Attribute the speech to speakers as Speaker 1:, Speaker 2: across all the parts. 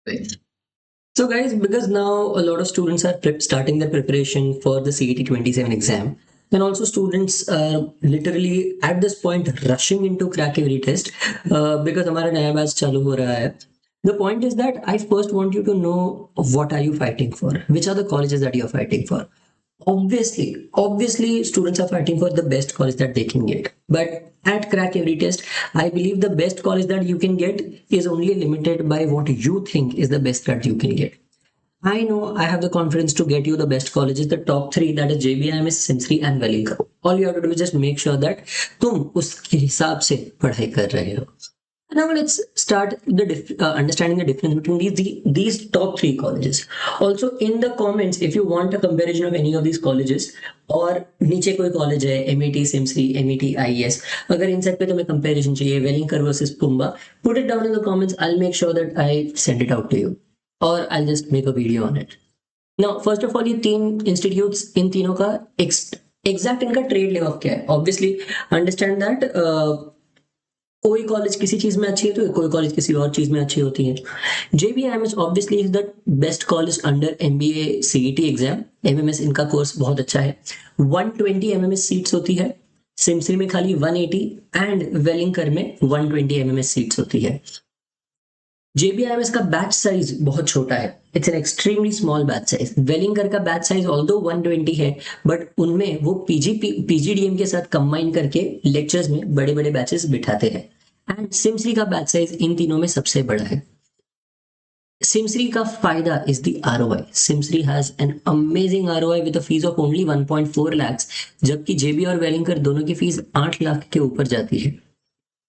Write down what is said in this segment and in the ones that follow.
Speaker 1: Right. So, guys, because now a lot of students are starting their preparation for the CET 27 exam, and also students are literally at this point rushing into crack every test because हमारा नया batch चालू हो रहा है. The point is that I first want you to know what are you fighting for, which are the colleges that you are fighting for. Obviously, students are fighting for the best college that they can get. But at Crack Every Test, I believe the best college that you can get is only limited by what you think is the best that you can get. I know I have the confidence to get you the best colleges, the top three, that is JBIMS, Simsri and Wellinker. All you have to do is just make sure that तुम उसके हिसाब से पढ़ाई कर रहे हो. Now let's start understanding the difference between these top three colleges. Also, in the comments, if you want a comparison of any of these colleges, और नीचे कोई कॉलेज है MAT, SIMSRI, MET, IES, अगर इन सब पे तुम्हें कंपैरिजन चाहिए Welingkar versus PUMBA, put it down in the comments. I'll make sure that I send it out to you, or I'll just make a video on it. Now, first of all, ये तीन institutes, इन तीनों का exact इनका trade lay off क्या है. Obviously, understand that कोई college किसी चीज में अच्छी है तो कोई कॉलेज किसी और चीज में अच्छी होती है. JBIMS obviously is the best college under MBA CET exam. MMS इनका कोर्स बहुत अच्छा है. 120 MMS सीट्स होती है. सिमसरी में खाली 180 एंड वेलिंकर में 120 MMS सीट्स होती है. JBIMS का बैच साइज बहुत छोटा है. It's an extremely small batch size. Welingkar का बैच साइज ऑल्दो 120 है, बट उनमें वो PGDM के साथ कंबाइन करके लेक्चर्स में बड़े बड़े बैचेस बिठाते हैं. एंड सिमसरी का बैच साइज इन तीनों में सबसे बड़ा है. सिमसरी का फायदा is the ROI. SIMSREE has an amazing ROI with a fees of only 1.4 lakhs, जबकि JB और वेलिंकर दोनों की फीस 8 लाख के ऊपर जाती है.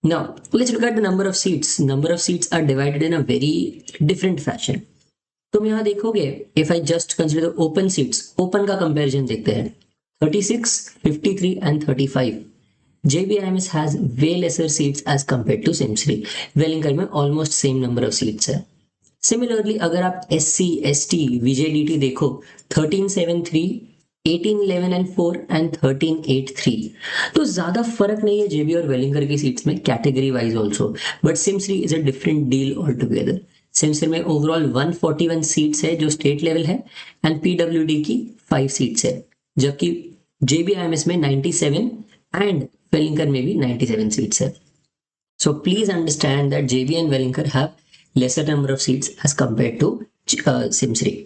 Speaker 1: Now, let's look at the number of seats. Number of seats are divided in a very different fashion. तुम यहाँ देखोगे, if I just consider the open seats, open का comparison देखते हैं. 36, 53 and 35. JBIMS has way lesser seats as compared to Simsri. Wellinker में almost same number of seats है. Similarly, अगर आप SC, ST, VJDT देखो, 1373, 1811 and 4 and 1383, तो ज्यादा फर्क नहीं है JB और वेलिंगर की सीट्स में category wise also. But SIMSREE is a different deal all together. SIMSREE में ओवरऑल 141 सीट्स है जो स्टेट लेवल है, एंड PWD की 5 सीट्स है, जबकि JBIMS में 97 एंड वेलिंकर में भी 97 सीट्स है. So please understand that JB and Wellinker have lesser number of seats as compared to Simsri.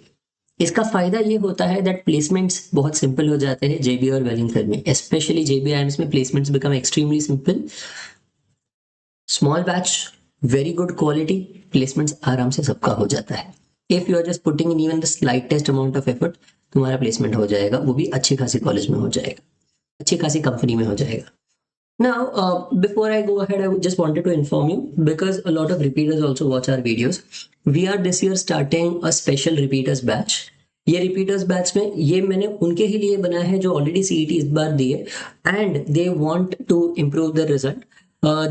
Speaker 1: इसका फायदा ये होता है दैट प्लेसमेंट्स बहुत सिंपल हो जाते हैं JB और वेलिंकर में. स्पेशली JBIMS में placements become extremely simple. Small batch, very good quality, placements आराम से सबका हो जाता है. If you are just putting in even the slightest amount of effort, तुम्हारा प्लेसमेंट हो जाएगा, वो भी अच्छी खासी कॉलेज में हो जाएगा, अच्छी खासी कंपनी में हो जाएगा. Now, before I go ahead, I just wanted to inform you, because a lot of repeaters also watch our videos. We are this year starting a special repeaters batch. ये repeaters batch में ये मैंने उनके ही लिए बनाया है जो already CET इस बार दिए and they want to improve their result.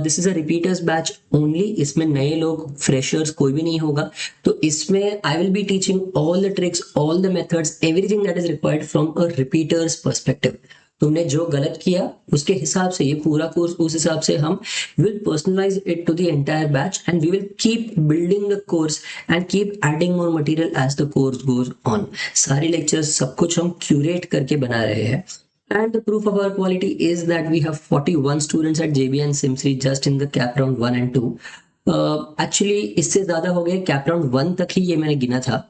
Speaker 1: This is a repeaters batch only. इसमें नए लोग, freshers कोई भी नहीं होगा. तो इसमें I will be teaching all the tricks, all the methods, everything that is required from a repeaters perspective. तुमने जो गलत किया उसके हिसाब से ये पूरा कोर्स, उस हिसाब से हम will personalise it to the entire batch, and we will keep building the course and keep adding more material as the course goes on. सारे लेक्चर्स सब कुछ हम क्यूरेट करके बना रहे हैं. And the proof of our quality is that we have 41 students at JB and Simsri just in the cap round 1 and 2. Actually इससे ज्यादा हो गया. cap round 1 तक ही ये मैंने गिना था.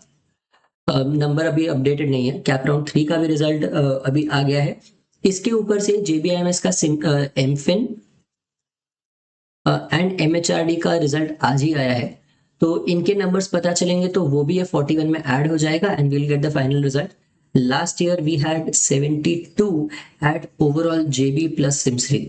Speaker 1: नंबर अभी अपडेटेड नहीं है. cap round 3 का भी रिजल्ट अभी आ गया है. इसके ऊपर से JBIMS का MFin एंड MHRD का रिजल्ट आज ही आया है, तो इनके नंबर्स पता चलेंगे तो वो भी 41 में ऐड हो जाएगा and we'll get the final result. Last year we had 72 at overall JB plus SIMSREE.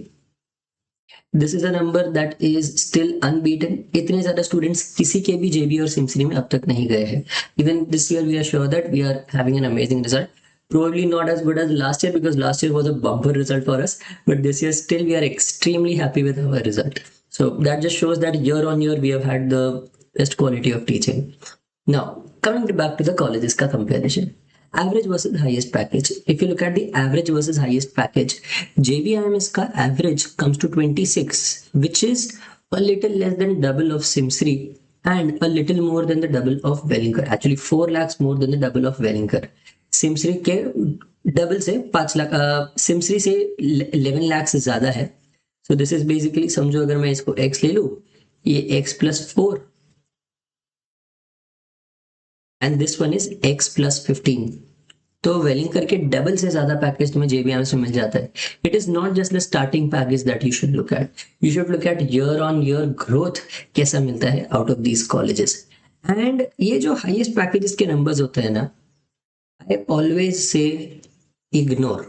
Speaker 1: This is a number that is still unbeaten. इतने ज्यादा स्टूडेंट्स किसी के भी JB और सिमसरी में अब तक नहीं गए हैं. Even this year we are sure that we are having an amazing result. Probably not as good as last year, because last year was a bumper result for us, but this year still we are extremely happy with our result. So that just shows that year on year we have had the best quality of teaching. Now coming back to the colleges ka comparison, average versus highest package. If you look at the average versus highest package, JBIMS ka average comes to 26, which is a little less than double of Simsri, and a little more than the double of Wellinger. Actually 4 lakhs more than the double of Wellinger. सिमसरी के double से 5 लाख, सिमसरी से 11 लाख से ज्यादा है. So this is basically, समझो अगर मैं इसको x ले लूं, ये x+4 and this one is x+15. तो वेलिंकर के डबल से ज्यादा पैकेज तुम्हें JBMS में मिल जाता है. It is not just the starting package that you should look at, you should look at year on year growth कैसा मिलता है out of these colleges. And ये जो हाईएस्ट पैकेजेस के नंबर्स होते हैं ना, I always say ignore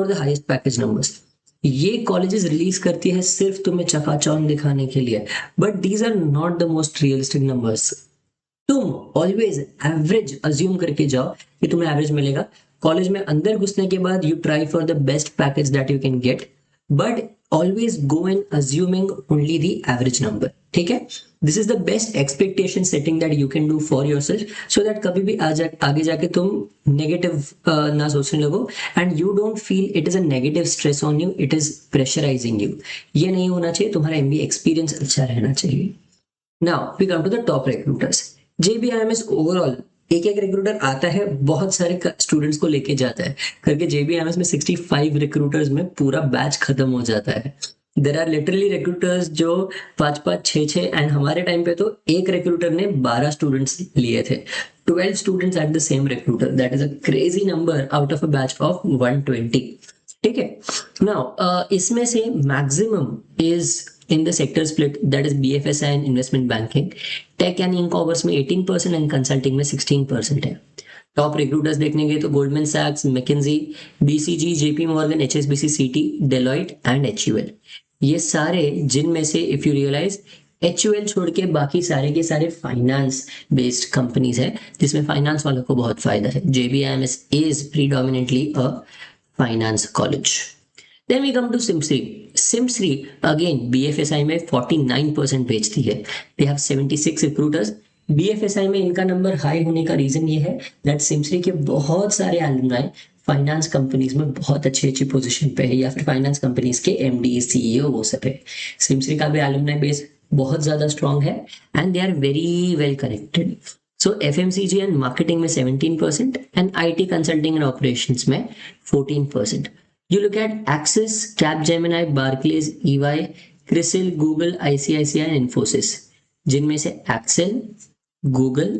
Speaker 1: the highest package numbers. ये कॉलेजेस रिलीज करती है सिर्फ तुम्हें चकाचौंध दिखाने के लिए, but these are not the most realistic numbers. तुम ऑलवेज एवरेज अज्यूम करके जाओ कि तुम्हें एवरेज मिलेगा. कॉलेज में अंदर घुसने के बाद you try for the best package that you can get, but always go in assuming only the average number. ठीक है, this is the best expectation setting that you can do for yourself, so that कभी भी आगे जाके तुम negative ना सोचने लगो and you don't feel it is a negative stress on you, it is pressurising you. ये नहीं होना चाहिए. तुम्हारा MBA एक्सपीरियंस अच्छा रहना चाहिए. Now we come to the top recruiters. JBMS overall एक रिक्रूटर आता है, बहुत सारे स्टूडेंट्स को लेके जाता है करके. JBMS में 65 रिक्रूटर्स में पूरा बैच खत्म हो जाता है. देर आर लिटरली रिक्रूटर्स जो 5-5, 6-6, एंड हमारे टाइम पे तो एक रिक्रूटर ने 12 स्टूडेंट्स लिए थे. 12 students at the same recruiter, that is a crazy number out of a batch of 120. ठीक है, नाउ इसमें से maximum is in the sector split, that is BFSI and investment banking. Tech and e-commerce में 18% and consulting में 16% है. Top recruiters देखने गए तो गोल्डमैन सैक्स, McKinsey, BCG, JP Morgan, HSBC, CT, Deloitte and HUL. ये सारे जिनमें से इफ यू रियलाइज HUL छोड़ के बाकी सारे के सारे फाइनेंस बेस्ड कंपनीज है, जिसमें फाइनेंस वालों को बहुत फायदा है. JBMS is predominantly a finance college. Then we come to SIMSRI. SIMSRI again BFSI में 49% बेचती है. They have 76 recruiters. BFSI में इनका नंबर हाई होने का रीजन ये है that SIMSRI के बहुत सारे alumni फाइनेंस कंपनीज में बहुत अच्छी पोजीशन पे है, या फिर फाइनेंस कंपनीज के MD, CEO वो सब है. SIMSRI का भी alumni बेस बहुत ज्यादा स्ट्रॉन्ग है and they are very well connected. So FMCG and marketing में 17% and IT consulting and operations में 14%. You look at Axis, Capgemini, Barclays, EY, CRISIL, Google, ICICI and Infosys. जिनमें से Axel, Google,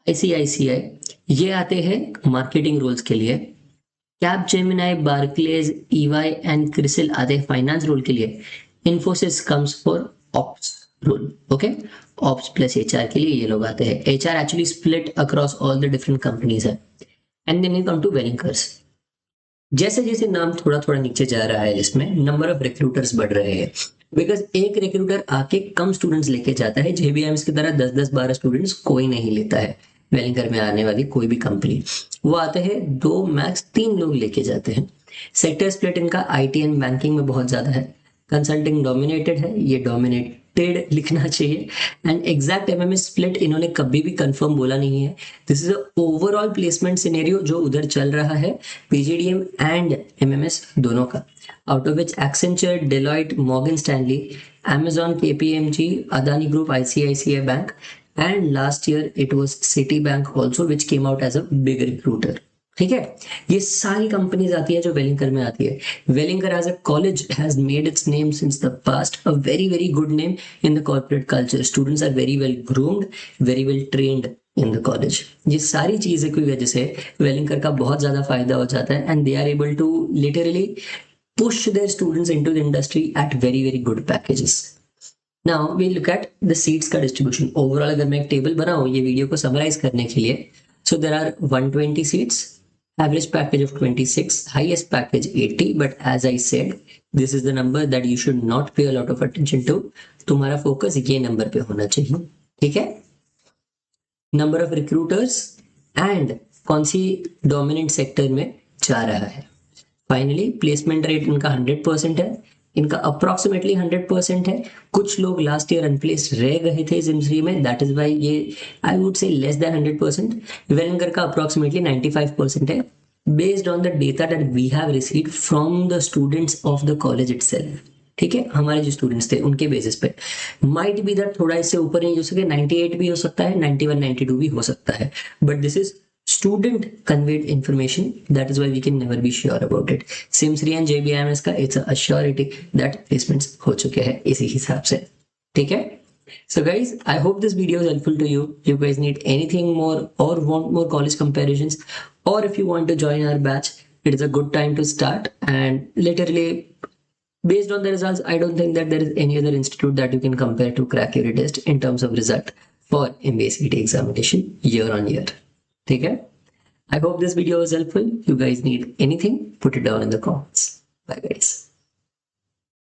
Speaker 1: ICICI ये आते हैं marketing roles के लिए. Capgemini, Barclays, EY and CRISIL आते हैं फाइनेंस रोल के लिए. Infosys comes for ops role. Okay, ops plus HR के लिए ये लोग आते हैं. HR actually split across all the different companies है. And then you come to Wellinkers. जैसे जैसे नाम थोड़ा थोड़ा नीचे जा रहा है, इसमें नंबर ऑफ रिक्रूटर्स बढ़ रहे हैं, बिकॉज एक रिक्रूटर आके कम स्टूडेंट्स लेके जाता है. JBMS की तरह 10-10, 12 स्टूडेंट्स कोई नहीं लेता है. वेलिंगर में आने वाली कोई भी कंपनी, वो आते हैं 2 मैक्स 3 लोग लेके जाते हैं. सेक्टर स्प्लिट इनका IT एंड बैंकिंग में बहुत ज्यादा है. कंसल्टिंग डोमिनेटेड है, ये डोमिनेटेड लिखना चाहिए. एंड एग्जैक्ट MMS स्प्लिट इन्होंने कभी भी कंफर्म बोला नहीं है. This is a overall placement scenario जो उधर चल रहा है PGDM एंड MMS दोनों का. Out of which Accenture, Deloitte, Morgan Stanley, Amazon, KPMG, Adani Group, ICICI Bank, and last year it was Citibank also which came out as a big recruiter. ठीक है, ये सारी कंपनीज आती है जो वेलिंकर में आती है. Welingkar as a college has made its name since the past, a very very good name in the corporate culture. Students are very well groomed, very well trained in the college. ये सारी चीजें की वजह से वेलिंकर का बहुत ज्यादा फायदा हो जाता है and they are able to literally push their students into the industry at very very good packages. Now we look at the seats का डिस्ट्रीब्यूशन. ओवरऑल अगर मैं एक टेबल बनाऊं ये वीडियो को समराइज करने के लिए, so there are 120 seats, average package of 26, highest package 80, but as I said this is the number that you should not pay a lot of attention to. तुम्हारा फोकस ये number पे होना चाहिए. ठीक है, नंबर ऑफ रिक्रूटर्स एंड कौन सी dominant sector में जा रहा है. फाइनली प्लेसमेंट रेट इनका 100% है, इनका अप्रोक्सीमेटली 100% है. कुछ लोग लास्ट ईयर अनप्लेस्ड रह गए थे SIMSRI में, दैट इज वाई ये I would say less than 100%. Welingkar का अप्रोक्सीमेटली 95% है, based on the data that we have received from the students of the college itself. ठीक है, हमारे जो स्टूडेंट्स थे उनके बेसिस पे माइट बी दैट थोड़ा इससे ऊपर नहीं हो सके, 98 भी हो सकता है, 91 92 भी हो सकता है, but this is student conveyed information, that is why we can never be sure about it. SIMSREE and JBIMS का it's a surety that placements हो चुके हैं इसी हिसाब से, ठीक है. So guys, I hope this video is helpful to you. If you guys need anything more or want more college comparisons, or if you want to join our batch, it is a good time to start. And literally, based on the results, I don't think that there is any other institute that you can compare to crack your test in terms of result for MBA CET examination year on year. ठीक है. I hope this video was helpful. If you guys need anything, put it down in the comments. Bye guys.